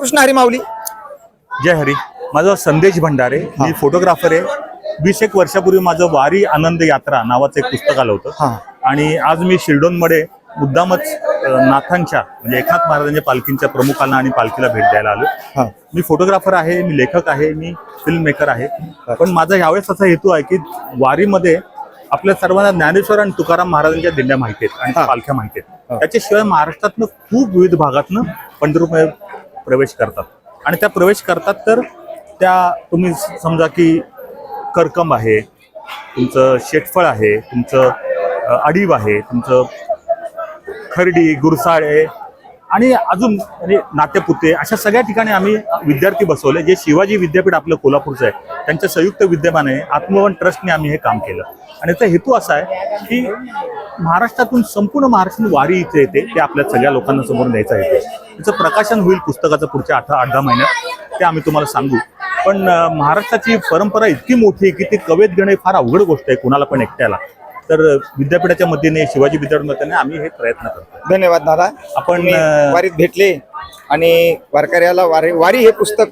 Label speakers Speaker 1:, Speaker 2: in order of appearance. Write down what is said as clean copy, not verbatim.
Speaker 1: कृष्ण हरी माऊली.
Speaker 2: जय हरी. माझं संदेश भंडारे, मी फोटोग्राफर आहे. 20 वर्षापूर्वी माझं वारी आनंद यात्रा नावाचं एक पुस्तक आलं होतं आणि आज मी शिरडोनमध्ये मुद्दामच नाथांच्या म्हणजे एकनाथ महाराजांच्या पालखींच्या प्रमुखांना आणि पालखीला भेट द्यायला आलो. मी फोटोग्राफर आहे, मी लेखक आहे, मी फिल्म मेकर आहे. पण माझा यावेळेस असा हेतू आहे की वारीमध्ये आपल्या सर्वांना ज्ञानेश्वर आणि तुकाराम महाराजांच्या दिंड्या माहिती आहेत आणि पालख्या माहिती आहेत. त्याच्याशिवाय महाराष्ट्रातनं खूप विविध भागातनं पंढरपूरमध्ये प्रवेश करतात आणि त्या प्रवेश करतात तर त्या तुम्ही समजा की करकंब आहे, तुमचं शेटफळ आहे, तुमचं अडीब आहे, तुमचं खर्डी, गुरसाळे आणि अजून म्हणजे नातेपुते अशा सगळ्या ठिकाणी आम्ही विद्यार्थी बसवले. जे शिवाजी विद्यापीठ आपलं कोल्हापूरचं आहे त्यांच्या संयुक्त विद्यमाने आत्मवन ट्रस्टने आम्ही हे काम केलं आणि याचा हेतू असा आहे की महाराष्ट्रातून संपूर्ण महाराष्ट्रातून वारी इथे येते ते आपल्या सगळ्या लोकांना समोर न्यायचा हेतू. त्याचं प्रकाशन होईल पुस्तकाचं पुढच्या 8-10 महिन्यात, ते आम्ही तुम्हाला सांगू. पण महाराष्ट्राची परंपरा इतकी मोठी की ती कवेत घेणे फार अवघड गोष्ट आहे कुणाला पण एकट्याला. तर विद्यापीठाच्या मदतीने शिवाजी विद्यापीठाने आम्ही हे प्रयत्न करतो.
Speaker 1: धन्यवाद दादा.
Speaker 2: आपण
Speaker 1: वारीत भेटले आणि वारकऱ्याला वारी हे पुस्तक